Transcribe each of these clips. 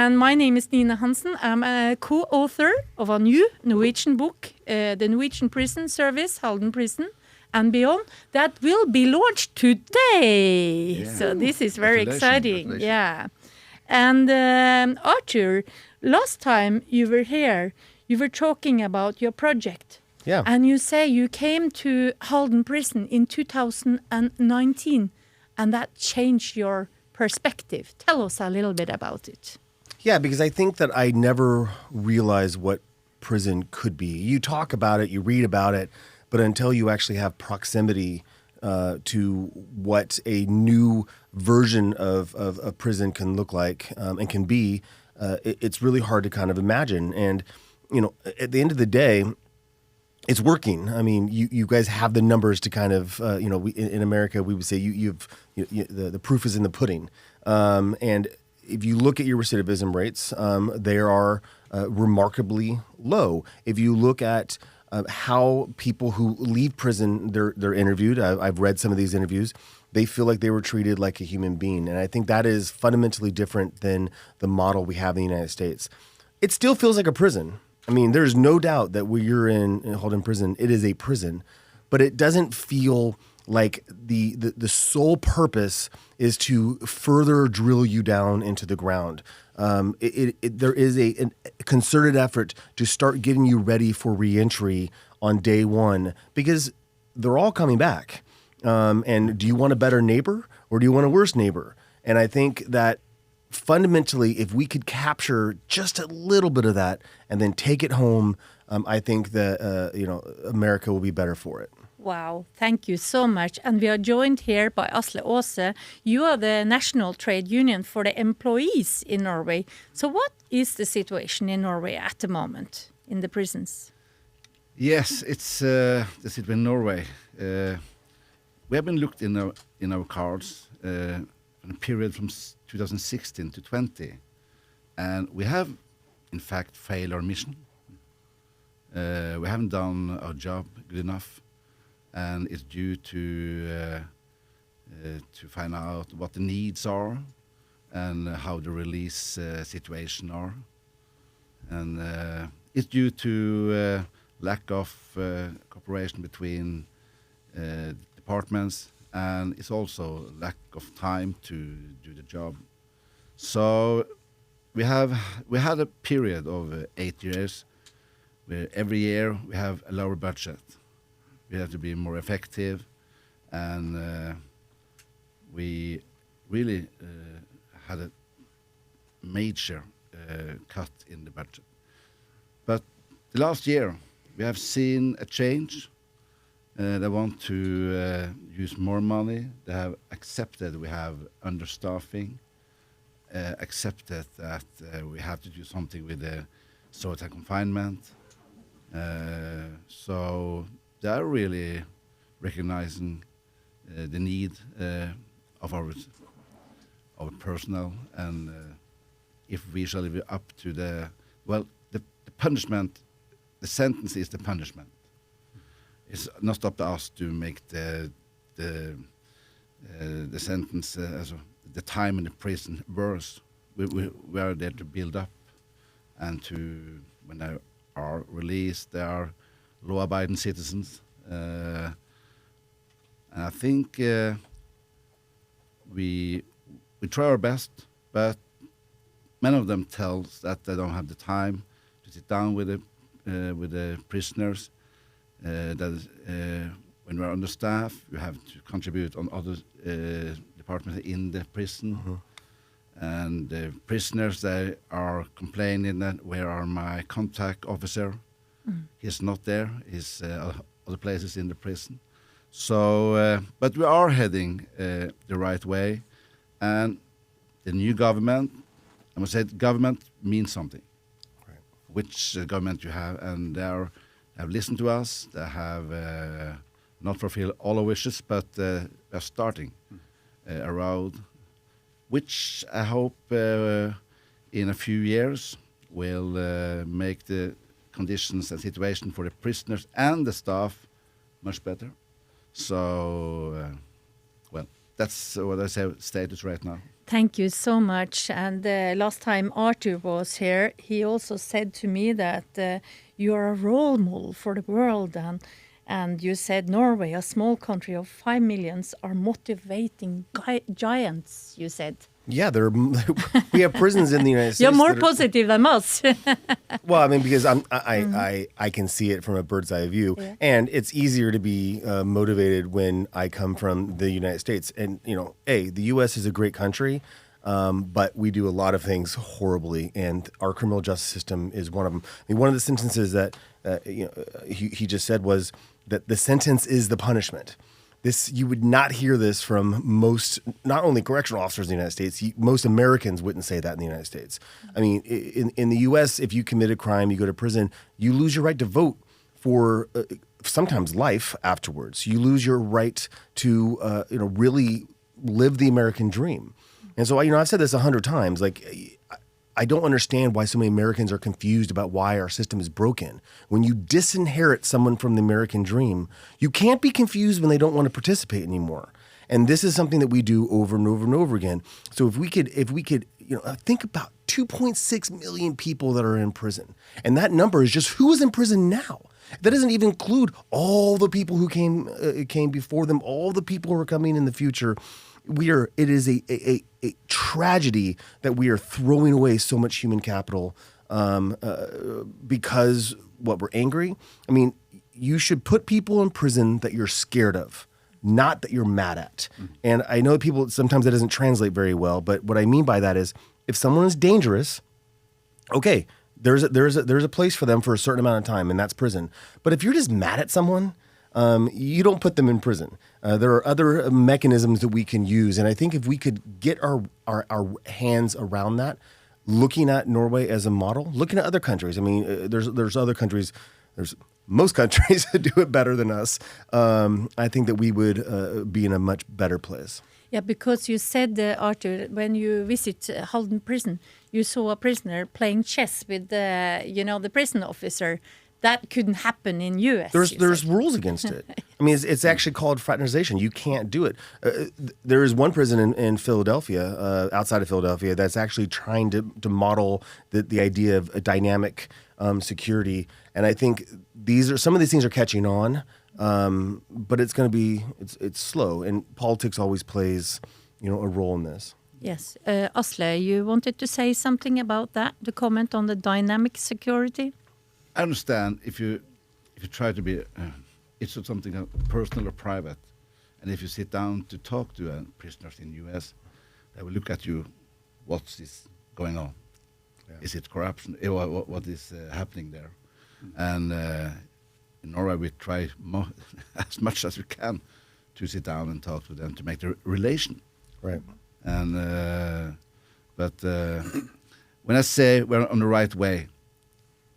And my name is Nina Hanssen. I'm a co-author of a new Norwegian book, the Norwegian Prison Service, Halden Prison, and beyond, that will be launched today. Yeah. So this is very exciting. Yeah. And Arthur, last time you were here, you were talking about your project. Yeah. And you say you came to Halden Prison in 2019, and that changed your perspective. Tell us a little bit about it. Yeah, because I think that I never realized what prison could be. You talk about it, you read about it, but until you actually have proximity to what a new version of a prison can look like and can be, it's really hard to kind of imagine. And, you know, at the end of the day, it's working. I mean, you guys have the numbers to kind of, you know, in America, we would say the proof is in the pudding. And if you look at your recidivism rates, they are remarkably low. If you look at how people who leave prison, they're interviewed. I've read some of these interviews. They feel like they were treated like a human being. And I think that is fundamentally different than the model we have in the United States. It still feels like a prison. I mean, there's no doubt that when you're in Halden Prison, it is a prison. But it doesn't feel like the sole purpose is to further drill you down into the ground. There is a concerted effort to start getting you ready for reentry on day one, because they're all coming back. And do you want a better neighbor or do you want a worse neighbor? And I think that fundamentally, if we could capture just a little bit of that and then take it home, I think that America will be better for it. Wow, thank you so much. And we are joined here by Asle Aase. You are the National Trade Union for the employees in Norway. So what is the situation in Norway at the moment in the prisons? Yes, it's the situation in Norway. We have been looked in our cards in a period from 2016 to 20, and we have, in fact, failed our mission. We haven't done our job good enough. And it's due to find out what the needs are and how the release situation are. And it's due to lack of cooperation between departments, and it's also lack of time to do the job. So we had a period of 8 years where every year we have a lower budget. We have to be more effective, and we really had a major cut in the budget. But the last year, we have seen a change. They want to use more money. They have accepted we have understaffing, accepted that we have to do something with the solitary confinement. So they are really recognizing the need of our personnel, and if we shall live up to the punishment, the sentence is the punishment. It's not up to us to make the sentence, the time in the prison worse. We are there to build up, and to when they are released, they are law-abiding citizens, and I think we try our best, but many of them tell us that they don't have the time to sit down with the prisoners. That when we're understaffed, you have to contribute on other departments in the prison. Mm-hmm. And the prisoners, they are complaining that where are my contact officer? Mm. He's not there. He's other places in the prison. So, but we are heading the right way. And the new government, I must say, government means something. Right. Which government you have, and they have listened to us. They have not fulfilled all our wishes, but they're starting a road, which I hope in a few years will make the conditions and situation for the prisoners and the staff much better. So, well, that's what I say status right now. Thank you so much. And last time Arthur was here, he also said to me that you are a role model for the world. And you said Norway, a small country of 5 millions, are motivating giants, you said. Yeah, we have prisons in the United States. You're more positive than us. Well, I mean, because I can see it from a bird's eye view, and it's easier to be motivated when I come from the United States. And the U.S. is a great country, but we do a lot of things horribly, and our criminal justice system is one of them. I mean, one of the sentences that he just said was that the sentence is the punishment. You would not hear this from most, not only correctional officers in the United States, most Americans wouldn't say that in the United States. I mean, in the U.S., if you commit a crime, you go to prison, you lose your right to vote for sometimes life afterwards. You lose your right to, really live the American dream. And so, I've said this 100 times, I don't understand why so many Americans are confused about why our system is broken. When you disinherit someone from the American dream, you can't be confused when they don't want to participate anymore. And this is something that we do over and over and over again. So if we could, think about 2.6 million people that are in prison. And that number is just who is in prison now. That doesn't even include all the people who came before them, all the people who are coming in the future. It is a tragedy that we are throwing away so much human capital because we're angry. I mean, you should put people in prison that you're scared of, not that you're mad at. And I know people, sometimes that doesn't translate very well, but what I mean by that is if someone is dangerous, okay, there's a place for them for a certain amount of time, and that's prison. But if you're just mad at someone, you don't put them in prison. There are other mechanisms that we can use, and I think if we could get our hands around that, looking at Norway as a model, looking at other countries. I mean, there's other countries. There's most countries that do it better than us. I think that we would be in a much better place. Yeah, because you said, Arthur, when you visit Halden prison, you saw a prisoner playing chess with the prison officer. That couldn't happen in U.S. There's rules against it. I mean, it's actually called fraternization. You can't do it. There is one prison in Philadelphia, outside of Philadelphia, that's actually trying to model the idea of a dynamic security. And I think some of these things are catching on, but it's going to be it's slow. And politics always plays a role in this. Yes, Asle, you wanted to say something about that? To comment on the dynamic security. I understand if you try to be, it's not something personal or private, and if you sit down to talk to prisoners in the U.S., they will look at you, what's this going on? Yeah. Is it corruption? What is happening there? And in Norway, we try as much as we can to sit down and talk to them to make the relation. Right. And but when I say we're on the right way,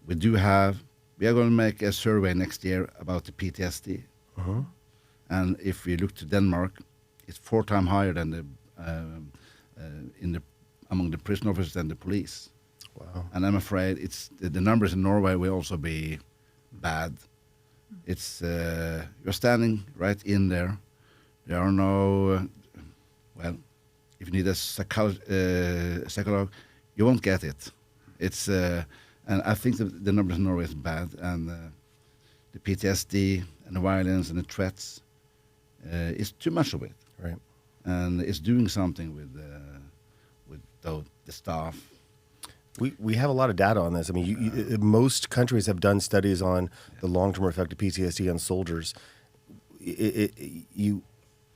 we are going to make a survey next year about the PTSD. Uh-huh. And if we look to Denmark, it's 4 times higher than among the prison officers than the police. Wow. And I'm afraid the numbers in Norway will also be bad. It's you're standing right in there. There are no if you need a psychologist, you won't get it. It's and I think the numbers in Norway is bad, and the PTSD and the violence and the threats is too much of it. Right. And it's doing something with the staff. We have a lot of data on this. I mean, most countries have done studies on the long-term effect of PTSD on soldiers.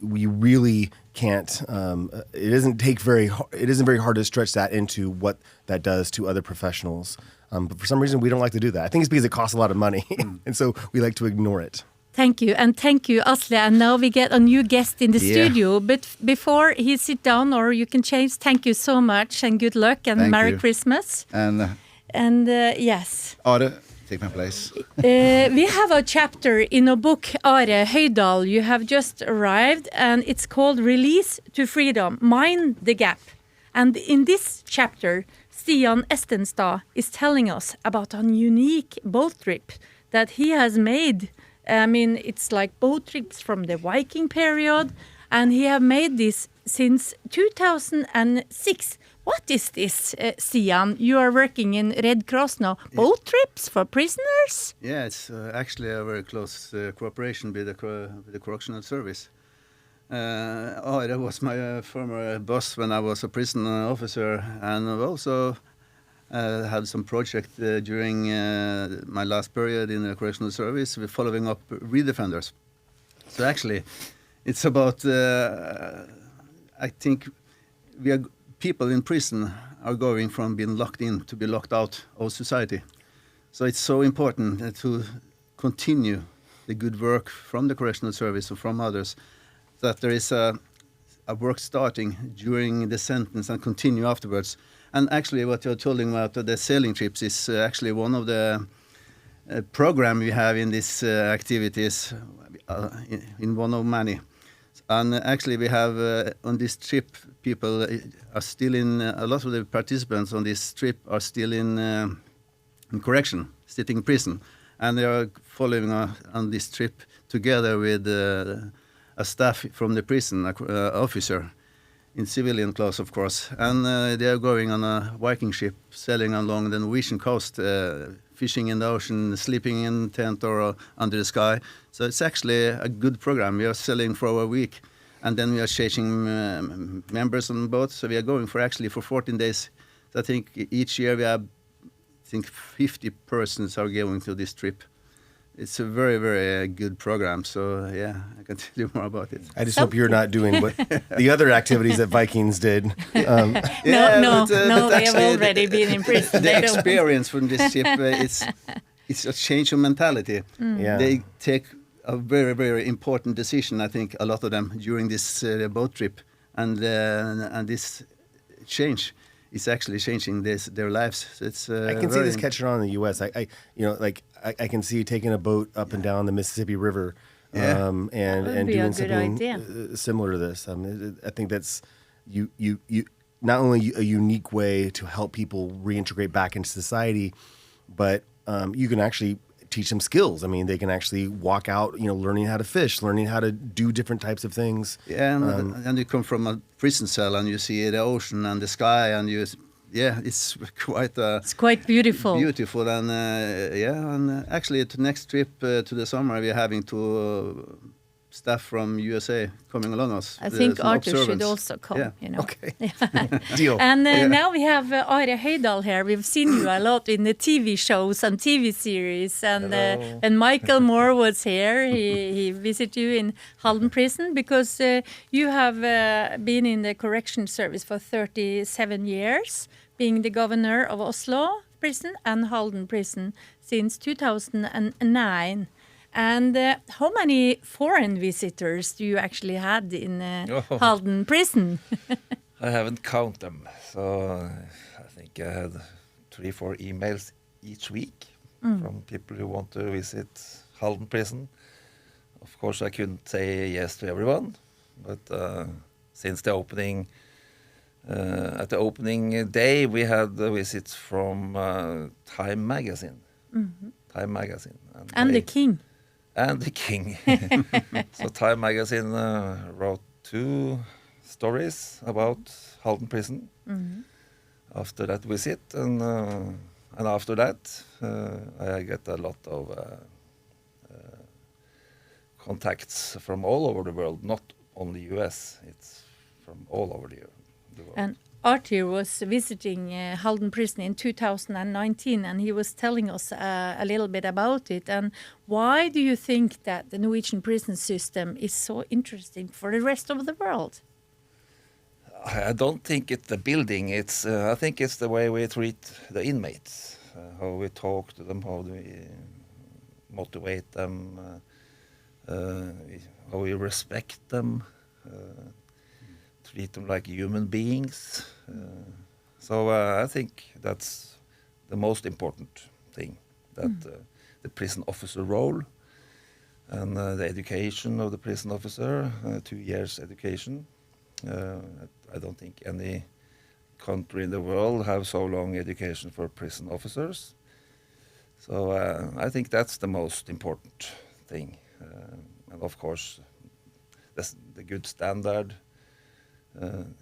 We really can't. It isn't very hard to stretch that into what that does to other professionals. But for some reason, we don't like to do that. I think it's because it costs a lot of money, and so we like to ignore it. Thank you, Asle. And now we get a new guest in the studio. But before he sit down, or you can change. Thank you so much, and good luck, and Merry Christmas. And yes. Are, take my place. We have a chapter in a book, Arthur Høidal. You have just arrived, and it's called "Release to Freedom: Mind the Gap." And in this chapter, Stian Estenstad is telling us about a unique boat trip that he has made. I mean, it's like boat trips from the Viking period, and he have made this since 2006. What is this, Stian? You are working in Red Cross now. Boat trips for prisoners? Yeah, it's actually a very close cooperation with the correctional service. That was my former boss when I was a prison officer, and I've also had some project during my last period in the correctional service with following up redefenders. So actually, it's about, I think people in prison are going from being locked in to be locked out of society. So it's so important to continue the good work from the correctional service and from others, that there is a work starting during the sentence and continue afterwards. And actually what you're telling about the sailing trips is actually one of the program we have in these activities, in one of many. And actually we have on this trip, people are still a lot of the participants on this trip are still in correction, sitting in prison. And they are following on this trip together with a staff from the prison, officer, in civilian clothes, of course. And they are going on a Viking ship, sailing along the Norwegian coast, fishing in the ocean, sleeping in tent or under the sky. So it's actually a good program. We are sailing for a week, and then we are changing members on boats. So we are going for 14 days. So I think each year we have, 50 persons are going to this trip. It's a very, very good program. So yeah, I can tell you more about it. I just hope you're not doing what the other activities that Vikings did. No, they have already been in prison. The experience from this ship, it's a change of mentality. Yeah. They take a very, very important decision, I think, a lot of them during this boat trip, and this change is actually changing their lives. So it's I can see this catching on in the U.S. I can see taking a boat up and down the Mississippi River, and doing something similar to this. I think that's you not only a unique way to help people reintegrate back into society, but you can actually teach them skills. I mean, they can actually walk out, learning how to fish, learning how to do different types of things. Yeah, and you come from a prison cell and you see the ocean and the sky, and it's quite it's quite beautiful. Beautiful, and and actually the next trip to the summer we're having staff from USA coming along us. I think Arthur should also come, Okay. Deal. And now we have Arthur Høidal here. We've seen you a lot in the TV shows and TV series. And Michael Moore was here. He visited you in Halden prison because you have been in the correction service for 37 years, being the governor of Oslo prison and Halden prison since 2009. And how many foreign visitors do you actually had in Halden prison? I haven't counted them, so I think I had 3-4 emails each week from people who want to visit Halden prison. Of course, I couldn't say yes to everyone, but since the opening, at the opening day, we had visits from Time magazine. Time magazine. And the King. And the King. So Time magazine wrote 2 stories about Halden prison after that visit, and after that I get a lot of contacts from all over the world, not only US, it's from all over the world. And Arthur was visiting Halden prison in 2019, and he was telling us a little bit about it. And why do you think that the Norwegian prison system is so interesting for the rest of the world? I don't think it's the building. I think it's the way we treat the inmates, how we talk to them, how we motivate them, how we respect them. Treat them like human beings. So I think that's the most important thing, that the prison officer role and the education of the prison officer, 2 years education. I don't think any country in the world have so long education for prison officers. So I think that's the most important thing. And of course, the good standard.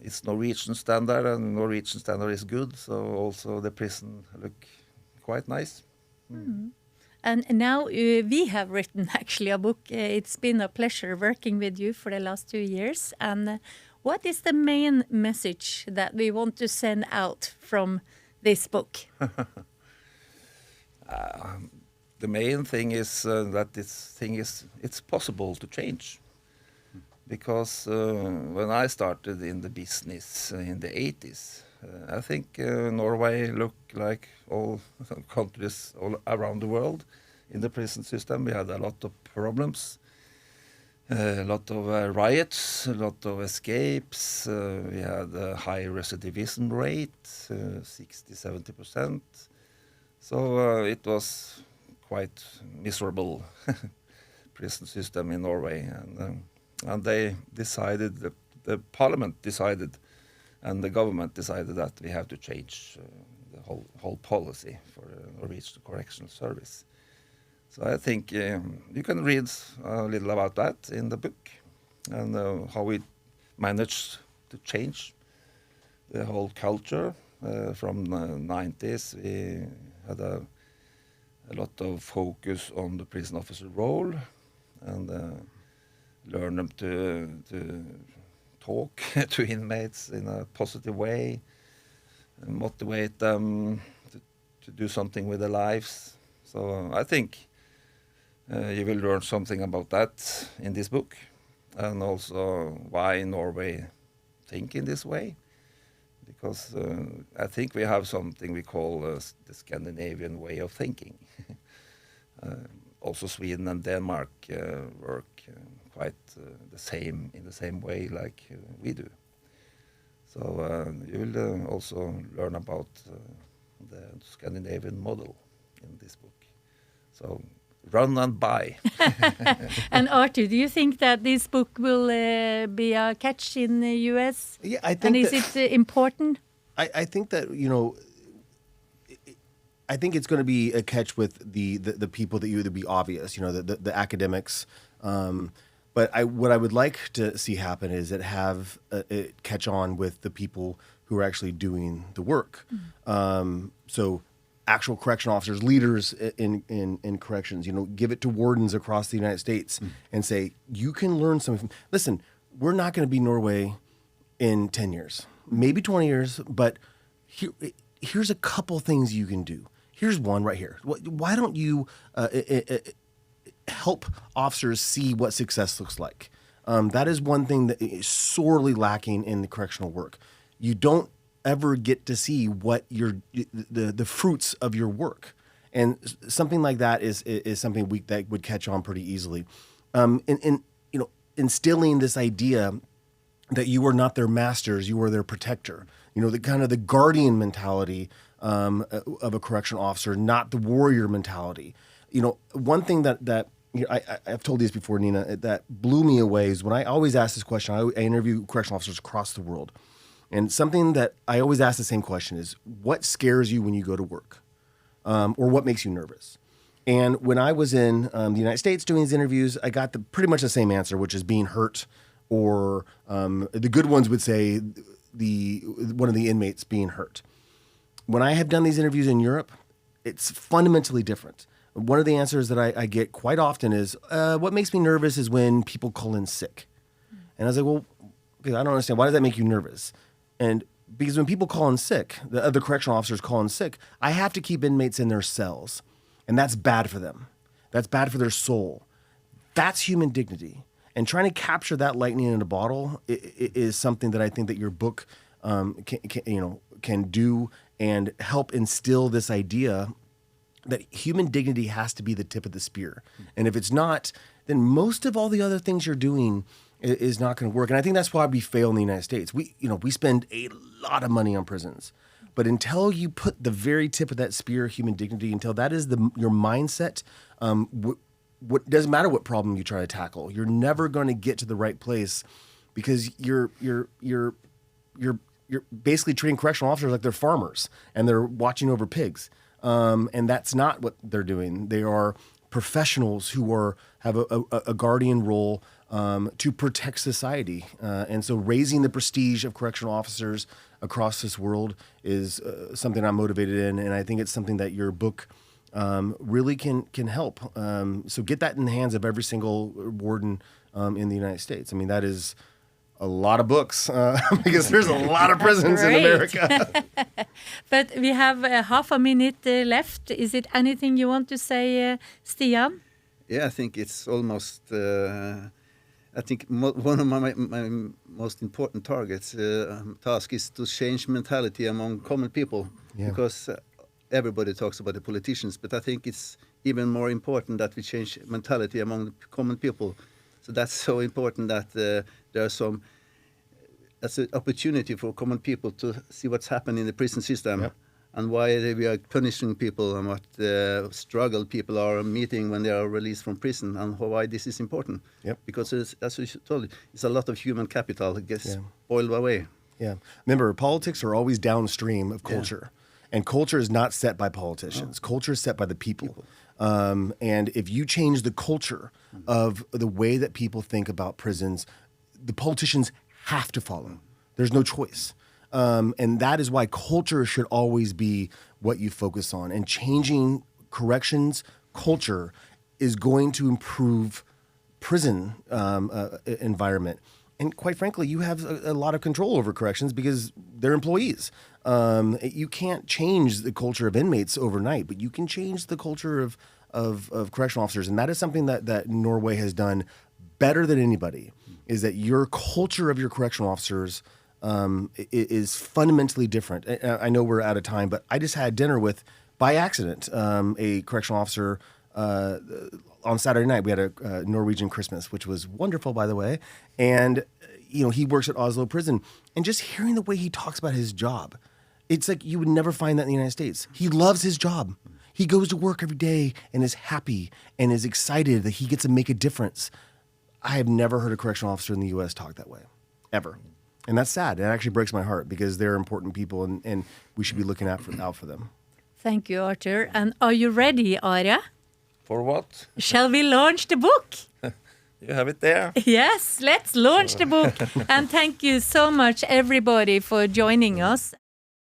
It's Norwegian standard, and Norwegian standard is good, so also the prison look quite nice. And now we have written actually a book. It's been a pleasure working with you for the last 2 years. And what is the main message that we want to send out from this book? The main thing is that it's possible to change. Because when I started in the business in the 80s, I think Norway looked like all countries all around the world in the prison system. We had a lot of problems, a lot of riots, a lot of escapes. We had a high recidivism rate, 60-70%. So it was quite miserable prison system in Norway. And they decided, the parliament decided, and the government decided that we have to change the whole policy for the Norwegian correctional service. So I think you can read a little about that in the book, and how we managed to change the whole culture. From the 90s, we had a lot of focus on the prison officer role, and learn them to talk to inmates in a positive way, and motivate them to do something with their lives. So I think you will learn something about that in this book, and also why Norway think in this way. Because I think we have something we call the Scandinavian way of thinking. Also Sweden and Denmark work quite in the same way like we do. So you will also learn about the Scandinavian model in this book. So run and buy. And Arthur, do you think that this book will be a catch in the US? Yeah, I think. And is it important? I think that, I think it's going to be a catch with the people that you would be obvious, the academics. But what I would like to see happen is it catch on with the people who are actually doing the work. So actual correction officers, leaders in corrections, give it to wardens across the United States and say, you can learn something. Listen, we're not going to be Norway in 10 years, maybe 20 years, but here's a couple things you can do. Here's one right here. Why don't you help officers see what success looks like? That is one thing that is sorely lacking in the correctional work. You don't ever get to see what the fruits of your work, and something like that is something that would catch on pretty easily. Instilling this idea that you are not their masters, you are their protector. The kind of the guardian mentality of a correctional officer, not the warrior mentality. One thing that I've told you this before, Nina, that blew me away is when I always ask this question. I interview correctional officers across the world, and something that I always ask the same question is, what scares you when you go to work, or what makes you nervous? And when I was in the United States doing these interviews, I got pretty much the same answer, which is being hurt, or the good ones would say one of the inmates being hurt. When I have done these interviews in Europe, it's fundamentally different. One of the answers that I get quite often is, what makes me nervous is when people call in sick. And I was like, well, okay, I don't understand. Why does that make you nervous? And because when people call in sick, the other correctional officers call in sick, I have to keep inmates in their cells. And that's bad for them. That's bad for their soul. That's human dignity. And trying to capture that lightning in a bottle is something that I think that your book can do and help instill this idea that human dignity has to be the tip of the spear. And if it's not, then most of all the other things you're doing is not going to work. And I think that's why we fail in the United States. We spend a lot of money on prisons. But until you put the very tip of that spear, human dignity, until that is your mindset, what doesn't matter what problem you try to tackle, you're never going to get to the right place, because you're basically treating correctional officers like they're farmers and they're watching over pigs. And that's not what they're doing. They are professionals who have a guardian role, to protect society. And so raising the prestige of correctional officers across this world is something I'm motivated in, and I think it's something that your book really can help. So get that in the hands of every single warden in the United States. I mean, that is a lot of books because there's a lot of prisons in Great. America. But we have half a minute left. Is it anything you want to say, Stian? Yeah, I think it's almost. I think one of my most important task is to change mentality among common people, because everybody talks about the politicians, but I think it's even more important that we change mentality among the common people. So that's so important that there are some. That's an opportunity for common people to see what's happening in the prison system. And why we are punishing people, and what struggle people are meeting when they are released from prison, and why this is important. Because as you told, it's a lot of human capital that gets boiled away. Remember, politics are always downstream of culture. And culture is not set by politicians. Culture is set by the people. And if you change the culture of the way that people think about prisons, the politicians have to follow. There's no choice. And that is why culture should always be what you focus on. And changing corrections culture is going to improve prison environment. And quite frankly, you have a lot of control over corrections because they're employees. You can't change the culture of inmates overnight, but you can change the culture of correctional officers. And that is something that Norway has done better than anybody, is that your culture of your correctional officers is fundamentally different. I know we're out of time, but I just had dinner with, by accident, a correctional officer on Saturday night. We had a Norwegian Christmas, which was wonderful, by the way. And, he works at Oslo Prison. And just hearing the way he talks about his job, it's like you would never find that in the United States. He loves his job. He goes to work every day and is happy and is excited that he gets to make a difference. I have never heard a correctional officer in the U.S. talk that way, ever. And that's sad. It actually breaks my heart because they're important people, and we should be looking out for them. Thank you, Arthur. And are you ready, Are? For what? Shall we launch the book? You have it there. Yes, let's launch the book. And thank you so much, everybody, for joining us.